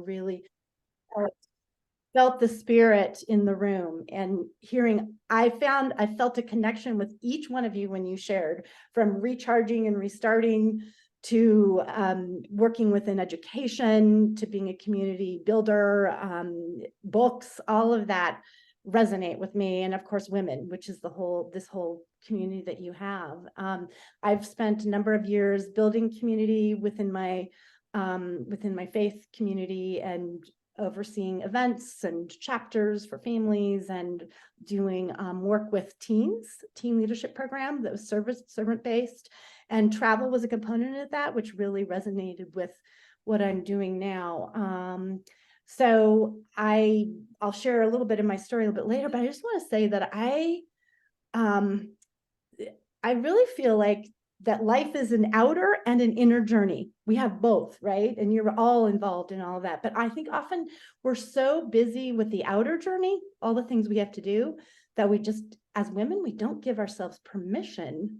really felt the spirit in the room, and I felt a connection with each one of you when you shared, from recharging and restarting to working within education, to being a community builder, books, all of that resonate with me. And of course, women, which is this whole community that you have. I've spent a number of years building community within my faith community, and overseeing events and chapters for families, and doing work with teen leadership program that was servant based, and travel was a component of that, which really resonated with what I'm doing now. So I'll share a little bit of my story a little bit later, but I just want to say that I really feel like that life is an outer and an inner journey. We have both, right? And you're all involved in all of that. But I think often we're so busy with the outer journey, all the things we have to do, that we just, as women, we don't give ourselves permission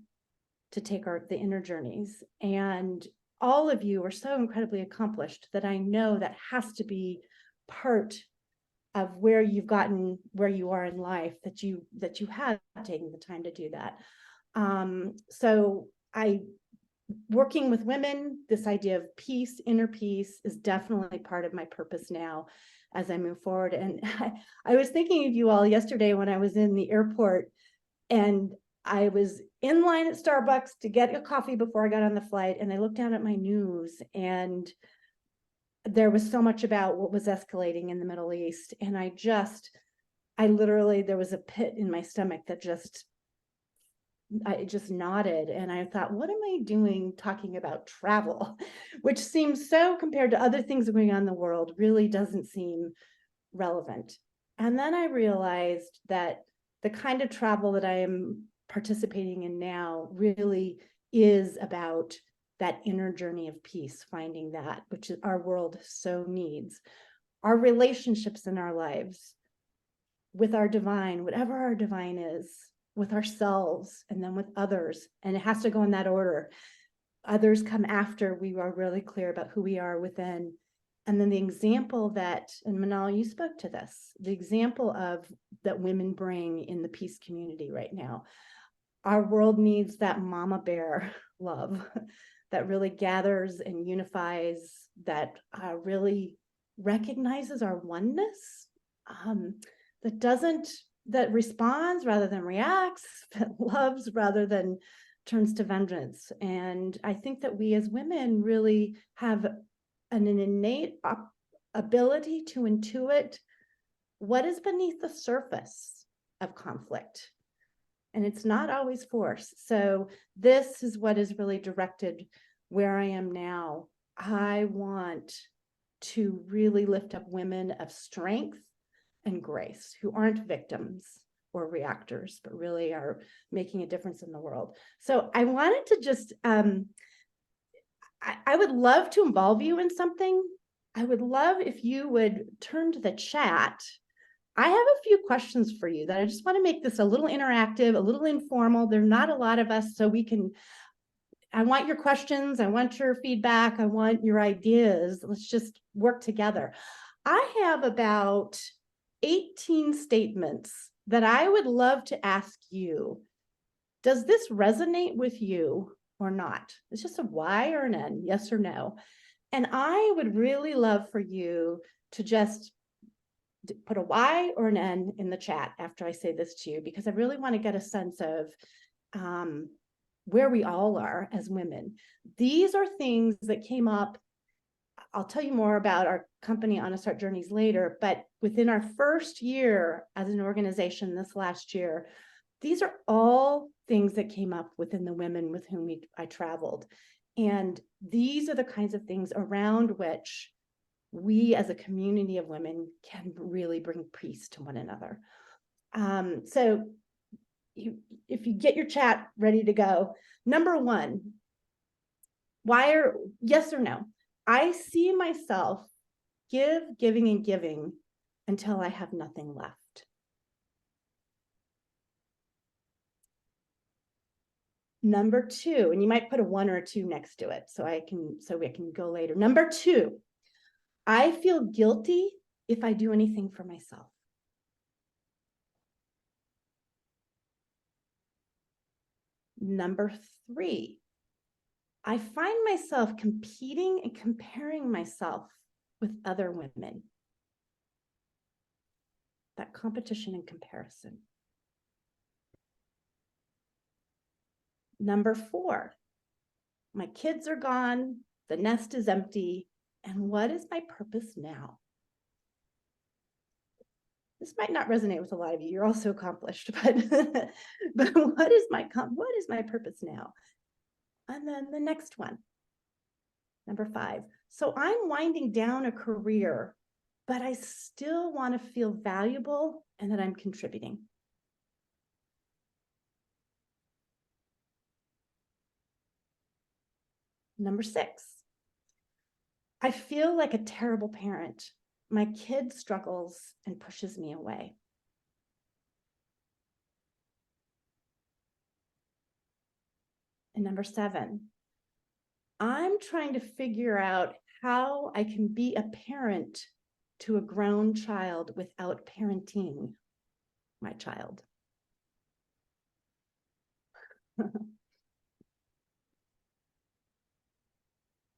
to take the inner journeys. And all of you are so incredibly accomplished that I know that has to be part of where you've gotten where you are in life, that you have taken the time to do that. So working with women, this idea of peace, inner peace, is definitely part of my purpose now as I move forward. And I was thinking of you all yesterday when I was in the airport, and I was in line at Starbucks to get a coffee before I got on the flight, and I looked down at my news, and there was so much about what was escalating in the Middle East. And I literally, there was a pit in my stomach that I just nodded, and I thought, what am I doing talking about travel, which seems so, compared to other things going on in the world, really doesn't seem relevant. And then I realized that the kind of travel that I am participating in now really is about that inner journey of peace, finding that, which our world so needs. Our relationships in our lives with our divine, whatever our divine is, with ourselves, and then with others. And it has to go in that order. Others come after we are really clear about who we are within. And then the example that, and Manal, you spoke to this, the example of that women bring in the peace community right now. Our world needs that mama bear love that really gathers and unifies, that really recognizes our oneness, that responds rather than reacts, that loves rather than turns to vengeance. And I think that we as women really have an innate ability to intuit what is beneath the surface of conflict. And it's not always force. So this is what is really directed where I am now. I want to really lift up women of strength and grace, who aren't victims or reactors, but really are making a difference in the world. So I wanted to just, I would love to involve you in something. I would love if you would turn to the chat. I have a few questions for you that I just want to make this a little interactive, a little informal. There are not a lot of us, so I want your questions. I want your feedback. I want your ideas. Let's just work together. I have about 18 statements that I would love to ask you. Does this resonate with you or not? It's just a Y or an N, yes or no. And I would really love for you to just put a Y or an N in the chat after I say this to you, because I really want to get a sense of where we all are as women. These are things that came up. I'll tell you more about our company, Honest Heart Journeys, later, but within our first year as an organization this last year, these are all things that came up within the women with whom I traveled. And these are the kinds of things around which we as a community of women can really bring peace to one another. So if you get your chat ready to go, number one, yes or no? I see myself giving and giving until I have nothing left. Number two, and you might put a 1 or a 2 next to it, so we can go later. Number two, I feel guilty if I do anything for myself. Number 3, I find myself competing and comparing myself with other women. That competition and comparison. Number 4, my kids are gone, the nest is empty, and what is my purpose now? This might not resonate with a lot of you. You're all so accomplished, but what is my purpose now? And then the next one, number 5. So I'm winding down a career, but I still want to feel valuable and that I'm contributing. Number 6, I feel like a terrible parent. My kid struggles and pushes me away. And number 7, I'm trying to figure out how I can be a parent to a grown child without parenting my child.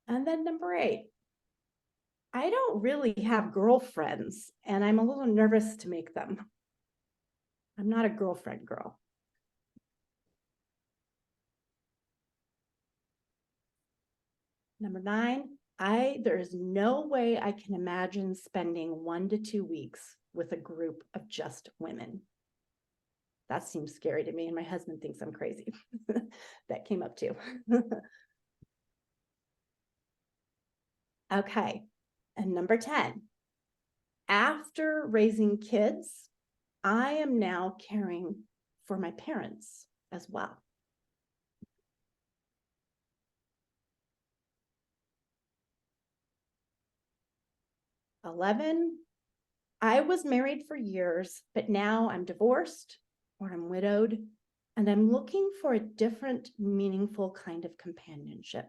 And then number 8, I don't really have girlfriends, and I'm a little nervous to make them. I'm not a girlfriend girl. Number 9, there is no way I can imagine spending 1 to 2 weeks with a group of just women. That seems scary to me, and my husband thinks I'm crazy. That came up too. Okay, and number 10, after raising kids, I am now caring for my parents as well. 11, I was married for years, but now I'm divorced or I'm widowed, and I'm looking for a different, meaningful kind of companionship.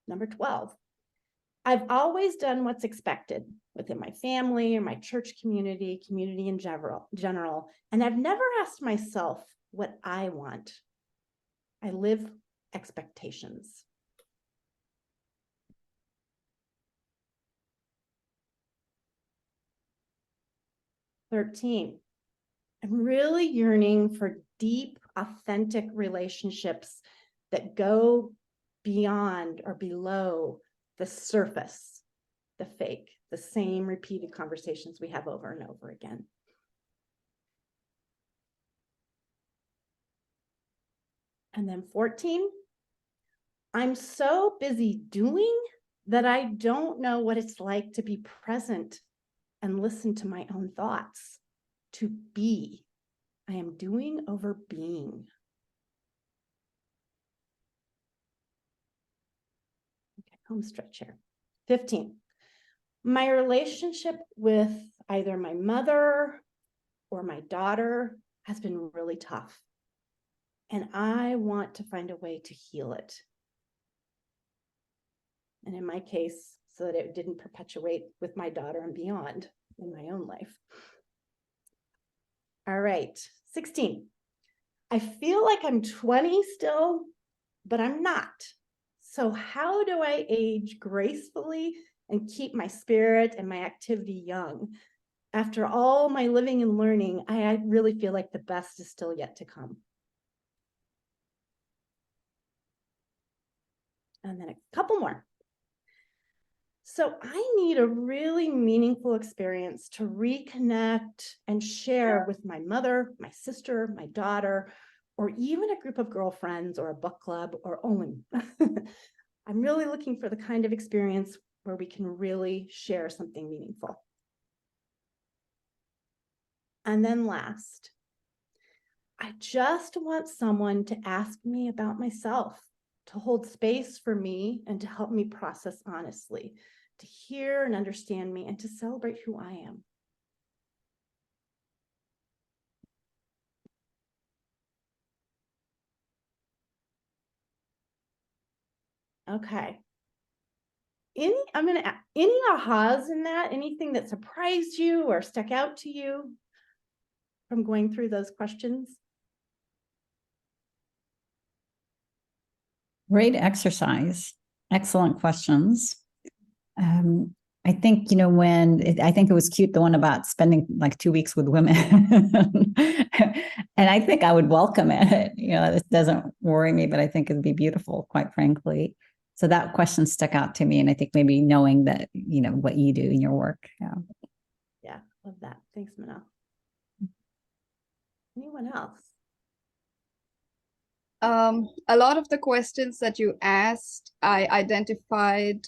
Number 12, I've always done what's expected within my family or my church community in general, and I've never asked myself what I want. I live expectations. "13, I'm really yearning for deep, authentic relationships that go beyond or below the surface, the fake, the same repeated conversations we have over and over again." And then 14, I'm so busy doing that I don't know what it's like to be present and listen to my own thoughts, to be. I am doing over being. Okay, home stretch here. 15, my relationship with either my mother or my daughter has been really tough, and I want to find a way to heal it. And in my case, so that it didn't perpetuate with my daughter and beyond in my own life. All right, 16, I feel like I'm 20 still, but I'm not. So how do I age gracefully and keep my spirit and my activity young? After all my living and learning, I really feel like the best is still yet to come. And then a couple more. So I need a really meaningful experience to reconnect and share with my mother, my sister, my daughter, or even a group of girlfriends or a book club or Ollin. I'm really looking for the kind of experience where we can really share something meaningful. And then last, I just want someone to ask me about myself, to hold space for me and to help me process honestly, to hear and understand me and to celebrate who I am. Okay. Any ahas in that? Anything that surprised you or stuck out to you from going through those questions? Great exercise. Excellent questions. I think, I think it was cute, the one about spending like 2 weeks with women. And I think I would welcome it. This doesn't worry me, but I think it'd be beautiful, quite frankly. So that question stuck out to me. And I think maybe knowing that, what you do in your work. Yeah. Yeah, love that. Thanks, Manal. Anyone else? A lot of the questions that you asked, I identified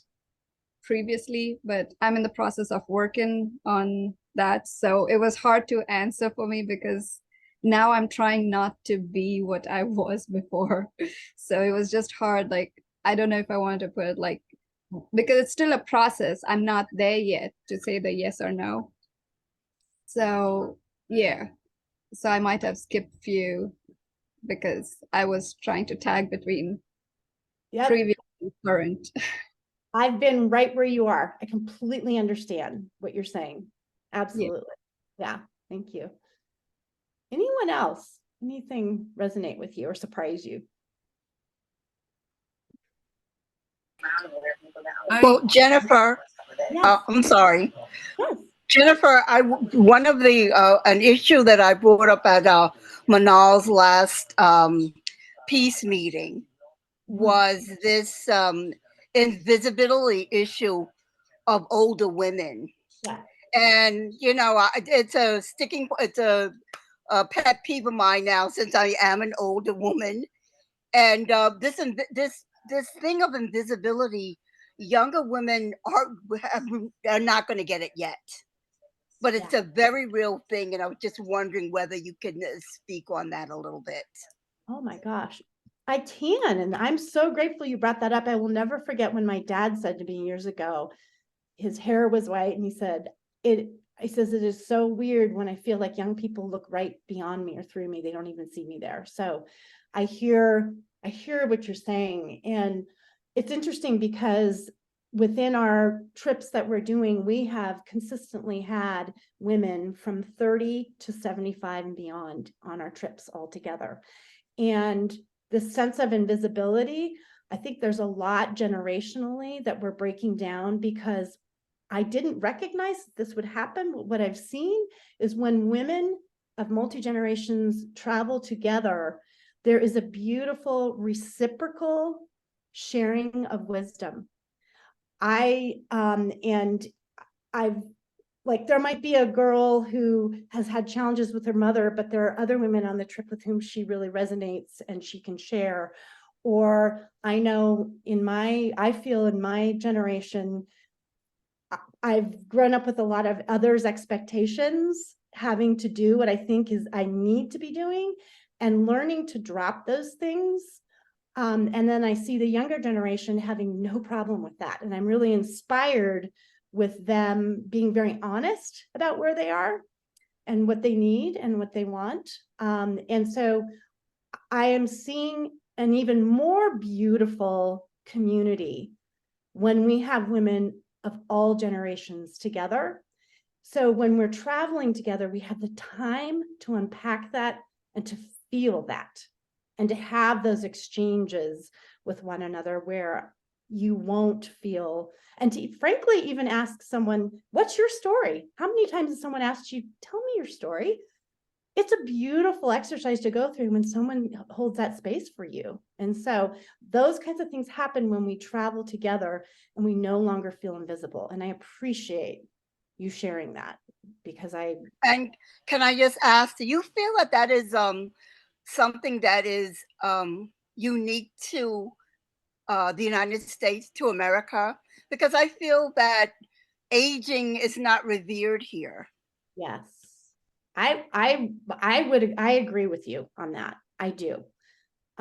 previously, but I'm in the process of working on that. So it was hard to answer for me because now I'm trying not to be what I was before. So it was just hard. Like, I don't know if I wanted to put it like, because it's still a process. I'm not there yet to say the yes or no. So yeah, so I might have skipped few because I was trying to tag between previous and current. I've been right where you are. I completely understand what you're saying. Absolutely. Yeah. Thank you. Anyone else? Anything resonate with you or surprise you? Well, Jennifer, Yes. I'm sorry. Yes. Jennifer, one of the an issue that I brought up at Manal's last peace meeting was this invisibility issue of older women. Yeah. And it's a pet peeve of mine now since I am an older woman. And this thing of invisibility, younger women are not going to get it yet. But it's a very real thing, and I was just wondering whether you can speak on that a little bit. Oh my gosh. I can, and I'm so grateful you brought that up. I will never forget when my dad said to me years ago, his hair was white, and he said, he says, it is so weird when I feel like young people look right beyond me or through me. They don't even see me there. So I hear what you're saying. And it's interesting because within our trips that we're doing, we have consistently had women from 30 to 75 and beyond on our trips altogether. And the sense of invisibility, I think there's a lot generationally that we're breaking down because I didn't recognize this would happen. What I've seen is when women of multi-generations travel together, there is a beautiful reciprocal sharing of wisdom. There might be a girl who has had challenges with her mother, but there are other women on the trip with whom she really resonates and she can share. Or I feel in my generation, I've grown up with a lot of others' expectations, having to do what I think is I need to be doing and learning to drop those things. And then I see the younger generation having no problem with that. And I'm really inspired with them being very honest about where they are and what they need and what they want. And so I am seeing an even more beautiful community when we have women of all generations together. So when we're traveling together, we have the time to unpack that and to feel that and to have those exchanges with one another where you won't feel, and to frankly even ask someone, what's your story? How many times has someone asked you, tell me your story? It's a beautiful exercise to go through when someone holds that space for you. And so those kinds of things happen when we travel together and we no longer feel invisible. And I appreciate you sharing that because And can I just ask, do you feel that that is something that is unique to the United States, to America? Because I feel that aging is not revered here. Yes, I agree with you on that. I do.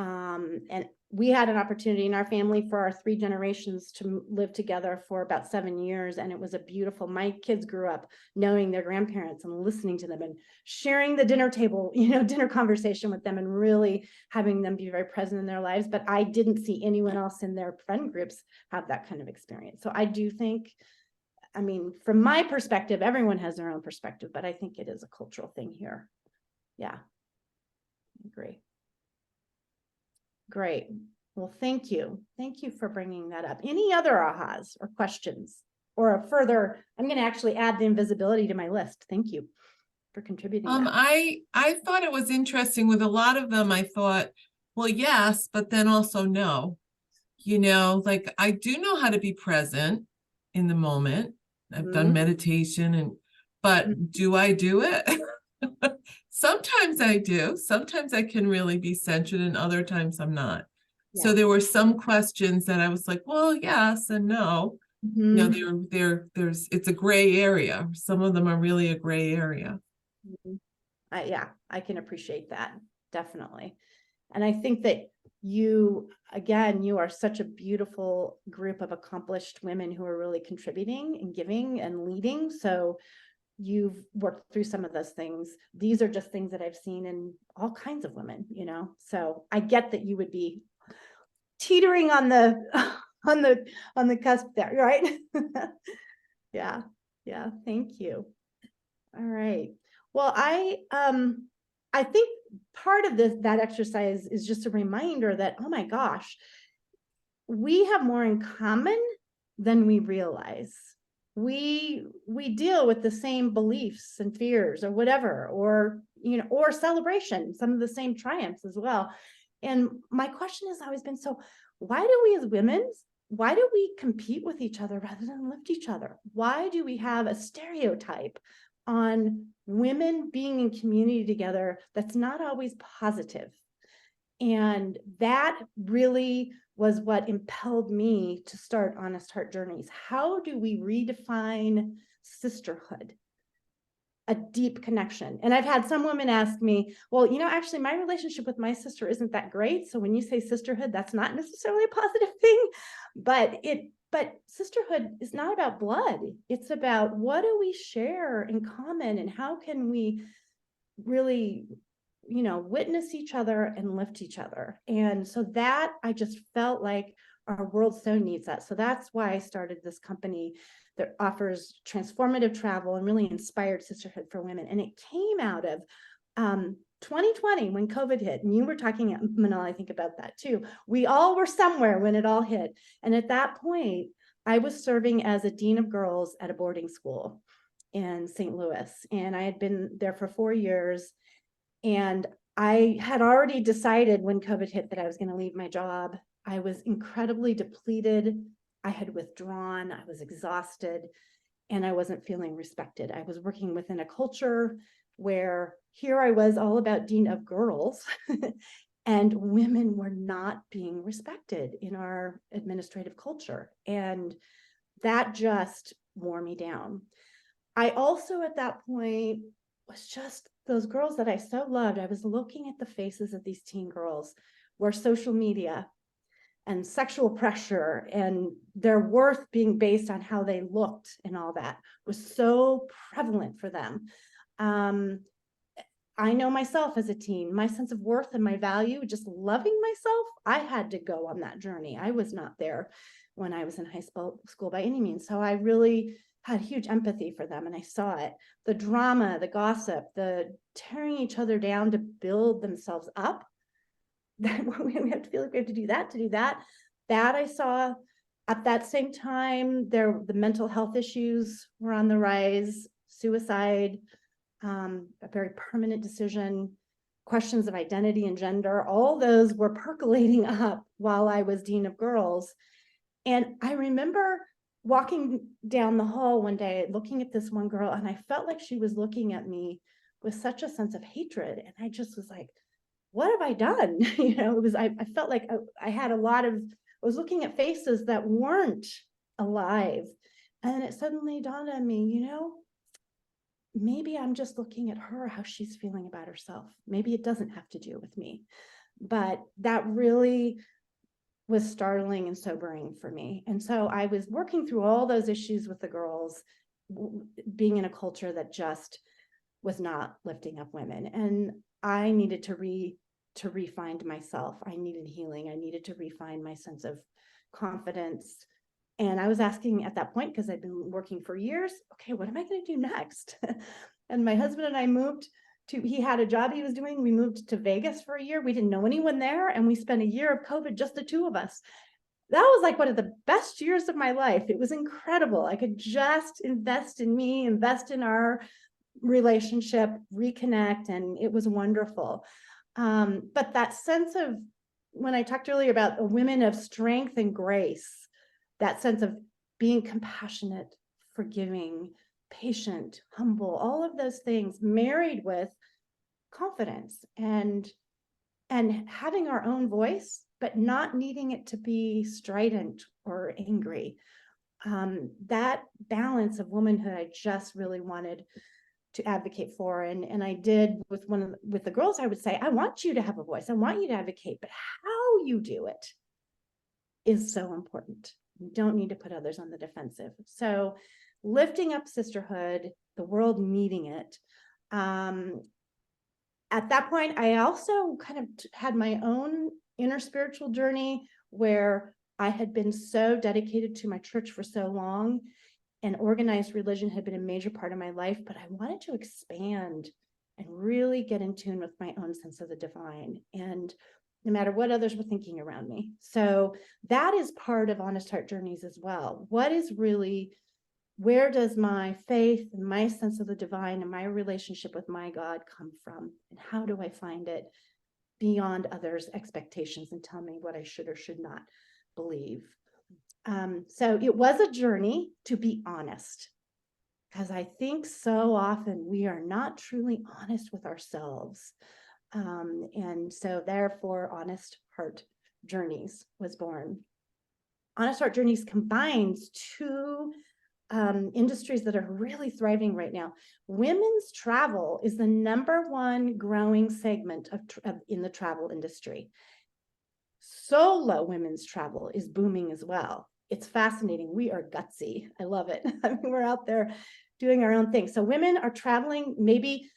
And we had an opportunity in our family for our 3 generations to live together for about 7 years. And it was a beautiful, my kids grew up knowing their grandparents and listening to them and sharing the dinner table, dinner conversation with them and really having them be very present in their lives. But I didn't see anyone else in their friend groups have that kind of experience. So I do think, I mean, from my perspective, everyone has their own perspective, but I think it is a cultural thing here. Yeah, I agree. Great. Well, thank you. Thank you for bringing that up. Any other ahas or questions or a further, I'm going to actually add the invisibility to my list. Thank you for contributing that. I thought it was interesting with a lot of them. I thought, well, yes, but then also no. Like I do know how to be present in the moment. I've done meditation but do I do it? Sometimes I do. Sometimes I can really be centered and other times I'm not. Yeah. So there were some questions that I was like, well, yes and no. There's it's a gray area. Some of them are really a gray area. Yeah, I can appreciate that. Definitely. And I think that you are such a beautiful group of accomplished women who are really contributing and giving and leading. So you've worked through some of those things. These are just things that I've seen in all kinds of women, so I get that you would be teetering on the on the cusp there, right? Yeah. Thank you. All right. Well, I think part of that exercise is just a reminder that, oh my gosh, we have more in common than we realize. We deal with the same beliefs and fears or whatever, or celebration, some of the same triumphs as well. And my question has always been, so why do we as women, why do we compete with each other rather than lift each other? Why do we have a stereotype on women being in community together that's not always positive? And that really was what impelled me to start Honest Heart Journeys. How do we redefine sisterhood? A deep connection. And I've had some women ask me, well, actually my relationship with my sister isn't that great. So when you say sisterhood, that's not necessarily a positive thing, but sisterhood is not about blood. It's about what do we share in common and how can we really witness each other and lift each other. And so that I just felt like our world so needs that. So that's why I started this company that offers transformative travel and really inspired sisterhood for women. And it came out of 2020 when COVID hit. And you were talking, Manal, I think about that too. We all were somewhere when it all hit. And at that point, I was serving as a dean of girls at a boarding school in St. Louis. And I had been there for 4 years. And I had already decided when COVID hit that I was going to leave my job. I was incredibly depleted. I had withdrawn. I was exhausted and I wasn't feeling respected. I was working within a culture where here I was all about dean of girls and women were not being respected in our administrative culture. And that just wore me down. I also at that point was just those girls that I so loved. I was looking at the faces of these teen girls where social media and sexual pressure and their worth being based on how they looked and all that was so prevalent for them. I know myself as a teen, my sense of worth and my value, just loving myself, I had to go on that journey. I was not there when I was in high school by any means. So I really had huge empathy for them and I saw it. The drama, the gossip, the tearing each other down to build themselves up. That we have to feel like we have to do that. That I saw at that same time. The mental health issues were on the rise, suicide, a very permanent decision, questions of identity and gender, all those were percolating up while I was dean of girls. And I remember walking down the hall one day, looking at this one girl, and I felt like she was looking at me with such a sense of hatred. And I just was like, what have I done? I felt like I was looking at faces that weren't alive. And it suddenly dawned on me, maybe I'm just looking at her, how she's feeling about herself. Maybe it doesn't have to do with me. but that really was startling and sobering for me. And so I was working through all those issues with the girls, being in a culture that just was not lifting up women. And I needed to re-find myself. I needed healing. I needed to refine my sense of confidence. And I was asking at that point, because I'd been working for years, okay, what am I going to do next? And my husband and I moved to, he had a job he was doing. We moved to Vegas for a year. We didn't know anyone there. And we spent a year of COVID, just the two of us. That was like one of the best years of my life. It was incredible. I could just invest in me, invest in our relationship, reconnect, and it was wonderful. But that sense of, when I talked earlier about the women of strength and grace, that sense of being compassionate, forgiving, patient, humble, all of those things married with confidence and having our own voice, but not needing it to be strident or angry. That balance of womanhood, I just really wanted to advocate for. And I did with the girls, I would say, I want you to have a voice. I want you to advocate, but how you do it is so important. You don't need to put others on the defensive. So lifting up sisterhood, the world needing it. At that point, I also kind of had my own inner spiritual journey where I had been so dedicated to my church for so long, and organized religion had been a major part of my life, but I wanted to expand and really get in tune with my own sense of the divine, and no matter what others were thinking around me. So that is part of Honest Heart Journeys as well. What is really, where does my faith and my sense of the divine and my relationship with my God come from? And how do I find it beyond others' expectations and tell me what I should or should not believe? So it was a journey, to be honest, because I think so often we are not truly honest with ourselves. And so therefore, Honest Heart Journeys was born. Honest Heart Journeys combines two industries that are really thriving right now. Women's travel is the #1 growing segment in the travel industry. Solo women's travel is booming as well. It's fascinating. We are gutsy. I love it. I mean, we're out there doing our own thing. So women are traveling, maybe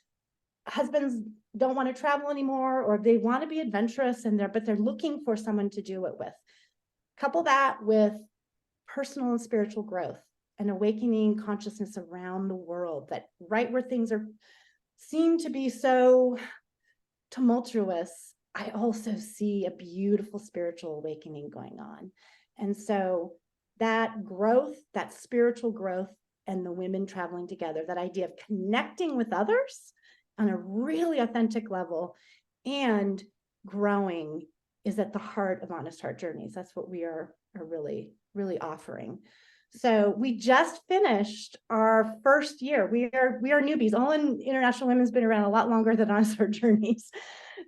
husbands don't want to travel anymore, or they want to be adventurous but they're looking for someone to do it with. Couple that with personal and spiritual growth and awakening consciousness around the world, that right where things seem to be so tumultuous, I also see a beautiful spiritual awakening going on. And so that growth, that spiritual growth, and the women traveling together, that idea of connecting with others on a really authentic level and growing, is at the heart of Honest Heart Journeys. That's what we are really, really offering. So we just finished our first year. We are newbies. Ollin International Women's been around a lot longer than Honest Heart Journeys.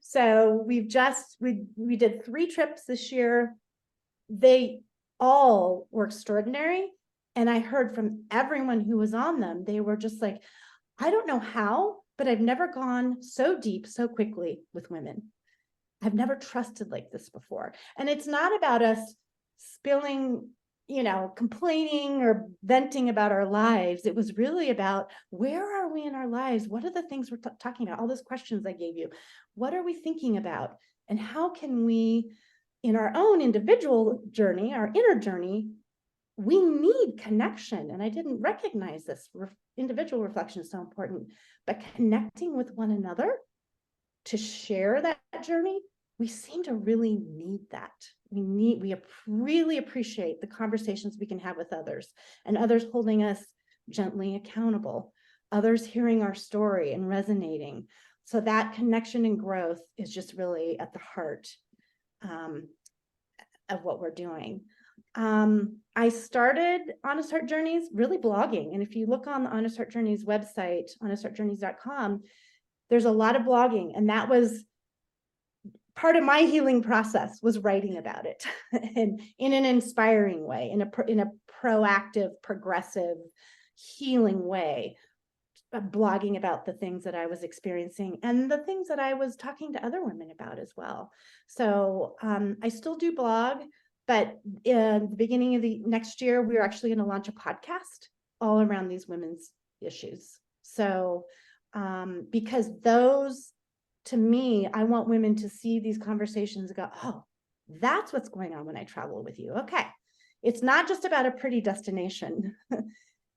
So we did 3 trips this year. They all were extraordinary. And I heard from everyone who was on them, they were just like, I don't know how, but I've never gone so deep so quickly with women. I've never trusted like this before. And it's not about us spilling, complaining or venting about our lives. It was really about, where are we in our lives? What are the things we're talking about? All those questions I gave you. What are we thinking about? And how can we, in our own individual journey, our inner journey, we need connection. And I didn't recognize this. Individual reflection is so important, but connecting with one another to share that journey, we seem to really need that. We really appreciate the conversations we can have with others, and others holding us gently accountable, others hearing our story and resonating. So that connection and growth is just really at the heart of what we're doing. I started Honest Heart Journeys really blogging. And if you look on the Honest Heart Journeys website, honestheartjourneys.com, there's a lot of blogging. And that was part of my healing process, was writing about it and in an inspiring way, in a proactive, progressive, healing way. blogging about the things that I was experiencing and the things that I was talking to other women about as well. So I still do blog, but in the beginning of the next year, we're actually going to launch a podcast all around these women's issues. So because those, to me, I want women to see these conversations and go, oh, that's what's going on when I travel with you. Okay. It's not just about a pretty destination.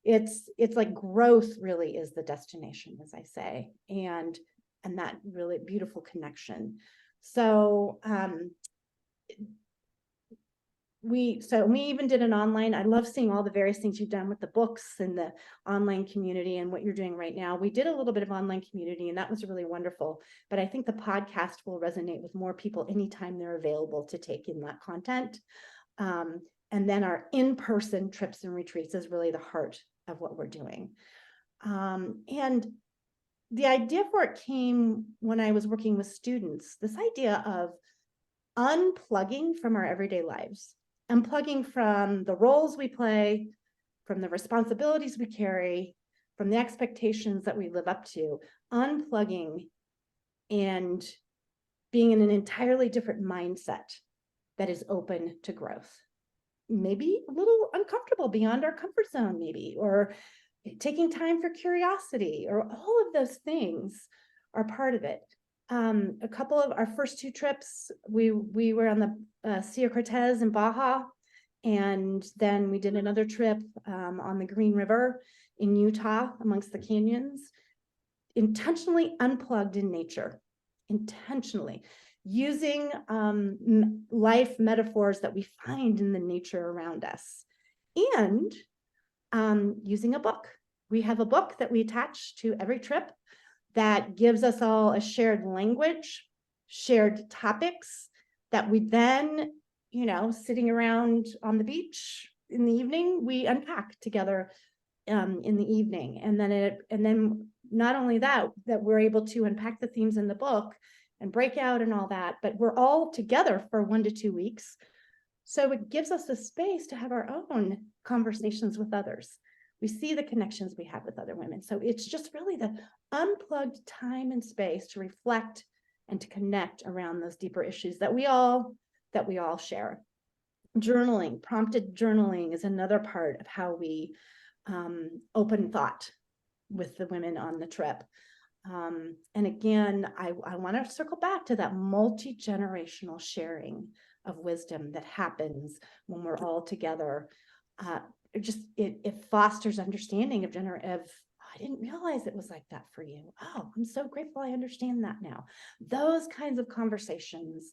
It's like growth really is the destination, as I say, and that really beautiful connection. So we even did an online. I love seeing all the various things you've done with the books and the online community and what you're doing right now. We did a little bit of online community, and that was really wonderful. But I think the podcast will resonate with more people anytime they're available to take in that content. And then our in-person trips and retreats is really the heart of what we're doing. And the idea for it came when I was working with students, this idea of unplugging from our everyday lives, unplugging from the roles we play, from the responsibilities we carry, from the expectations that we live up to, unplugging and being in an entirely different mindset that is open to growth. Maybe a little uncomfortable, beyond our comfort zone, maybe, or taking time for curiosity, or all of those things are part of it. A couple of our first 2 trips, we were on the Sierra Cortez in Baja, and then we did another trip on the Green River in Utah amongst the canyons, intentionally unplugged in nature, intentionally using life metaphors that we find in the nature around us, and using a book. We have a book that we attach to every trip that gives us all a shared language, shared topics that we then, sitting around on the beach in the evening, we unpack together in the evening. And then not only that we're able to unpack the themes in the book and break out and all that, but we're all together for 1 to 2 weeks. So it gives us a space to have our own conversations with others. We see the connections we have with other women. So it's just really the unplugged time and space to reflect and to connect around those deeper issues that we all share. Journaling, prompted journaling is another part of how we open thought with the women on the trip. And again, I want to circle back to that multi-generational sharing of wisdom that happens when we're all together. It fosters understanding of I didn't realize it was like that for you. Oh, I'm so grateful I understand that now. Those kinds of conversations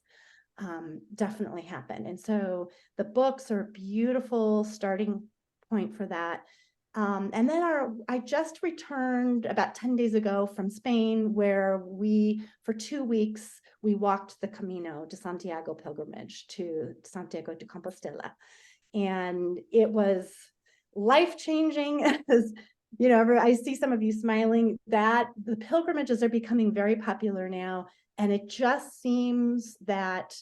definitely happen. And so the books are a beautiful starting point for that. And then I just returned about 10 days ago from Spain, where for 2 weeks, we walked the Camino de Santiago pilgrimage to Santiago de Compostela. And it was life-changing. As I see some of you smiling, that the pilgrimages are becoming very popular now. And it just seems that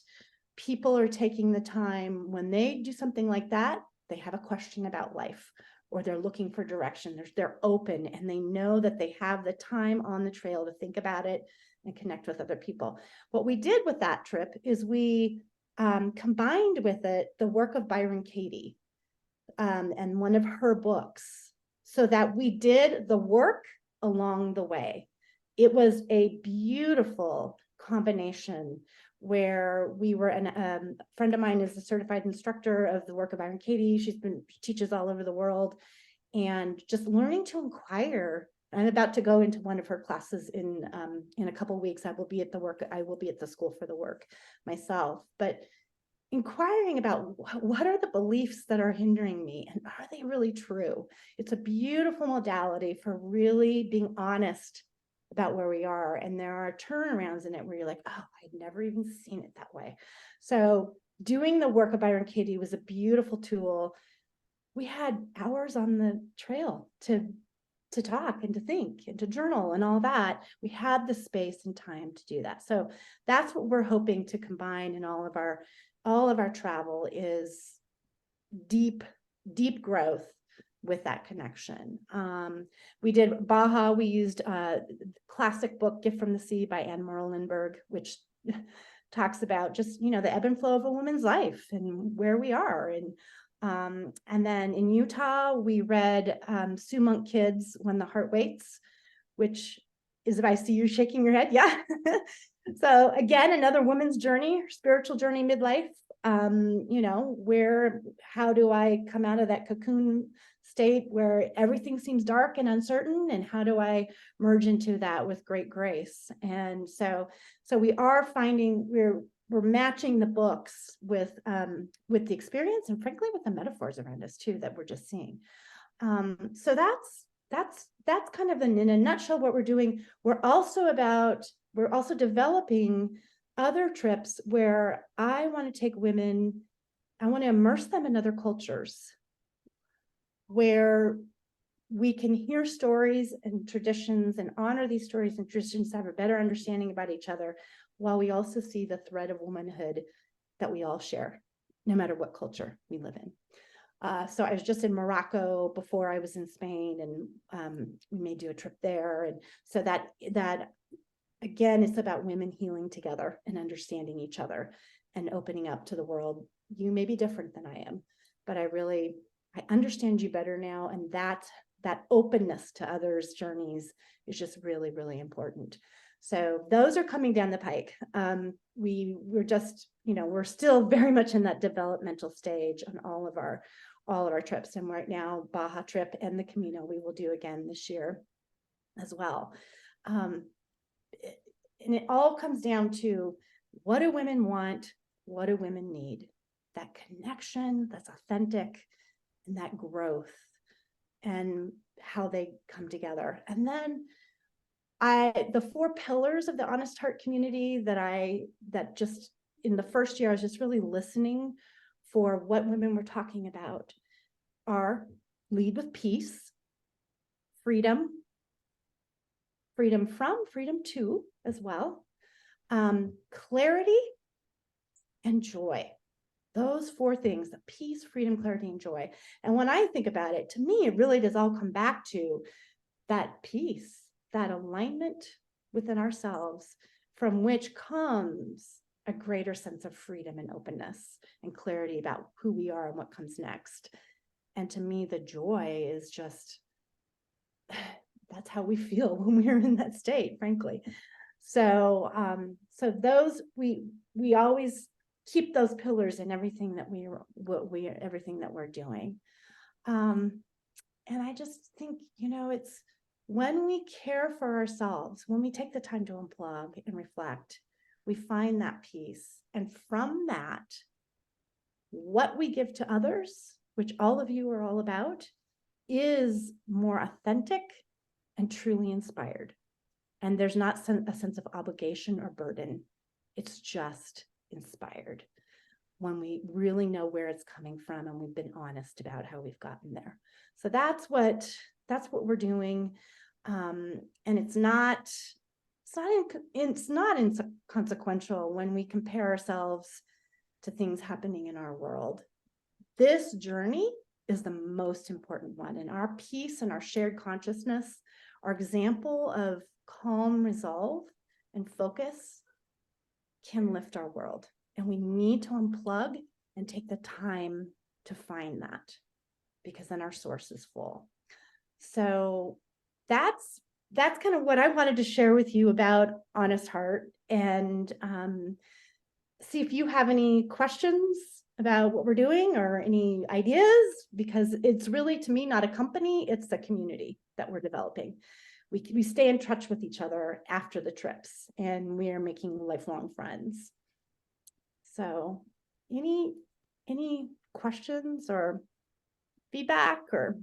people are taking the time when they do something like that, they have a question about life, or they're looking for direction. They're open, and they know that they have the time on the trail to think about it and connect with other people. What we did with that trip is we combined with it the work of Byron Katie and one of her books, so that we did the work along the way. It was a beautiful combination where we were, a friend of mine is a certified instructor of the work of Byron Katie. She teaches all over the world, and just learning to inquire. I'm about to go into one of her classes in a couple of weeks. I will be at the School for the Work myself, but inquiring about what are the beliefs that are hindering me, and are they really true? It's a beautiful modality for really being honest about where we are. And there are turnarounds in it where you're like, oh, I'd never even seen it that way. So doing the work of Byron Katie was a beautiful tool. We had hours on the trail to talk and to think and to journal and all that. We had the space and time to do that. So that's what we're hoping to combine in all of our travel, is deep growth with that connection. We did Baja, we used classic book Gift from the Sea by Anne Morlenberg, which talks about just, the ebb and flow of a woman's life and where we are. And then in Utah, we read Sue Monk Kidd's When the Heart Waits, which is, if I see you shaking your head, yeah. So again, another woman's journey, her spiritual journey, midlife. How do I come out of that cocoon state where everything seems dark and uncertain, and how do I merge into that with great grace? And so we are finding we're matching the books with the experience, and frankly with the metaphors around us too that we're just seeing. So that's kind of in a nutshell what we're doing. We're also developing other trips where I want to take women, I want to immerse them in other cultures where we can hear stories and traditions and honor these stories and traditions, have a better understanding about each other, while we also see the thread of womanhood that we all share, no matter what culture we live in. So I was just in Morocco before I was in Spain, and we may do a trip there. And so that again, it's about women healing together and understanding each other and opening up to the world. You may be different than I am, but I understand you better now. And that openness to others' journeys is just really, really important. So those are coming down the pike. We're just, we're still very much in that developmental stage on all of our trips. And right now, Baja trip and the Camino, we will do again this year as well. And it all comes down to, what do women want? What do women need? That connection that's authentic, and that growth, and how they come together. And then the 4 pillars of the Honest Heart community that just in the first year, I was just really listening for what women were talking about are: lead with peace, freedom from, freedom to as well, clarity, and joy. Those 4 things: the peace, freedom, clarity, and joy. And when I think about it, to me, it really does all come back to that peace, that alignment within ourselves, from which comes a greater sense of freedom and openness and clarity about who we are and what comes next. And to me, the joy is just, that's how we feel when we're in that state, frankly. So those, we always keep those pillars in everything that everything that we're doing. And I just think, it's when we care for ourselves, when we take the time to unplug and reflect, we find that peace. And from that, what we give to others, which all of you are all about, is more authentic and truly inspired. And there's not a sense of obligation or burden. It's just inspired when we really know where it's coming from, and we've been honest about how we've gotten there. So that's what we're doing. And it's not inconsequential when we compare ourselves to things happening in our world. This journey is the most important one, and our peace and our shared consciousness, our example of calm resolve and focus, can lift our world. And we need to unplug and take the time to find that, because then our source is full. So that's kind of what I wanted to share with you about Honest Heart, and see if you have any questions about what we're doing or any ideas, because it's really, to me, not a company, it's a community that we're developing. We stay in touch with each other after the trips, and we are making lifelong friends. So any questions or feedback or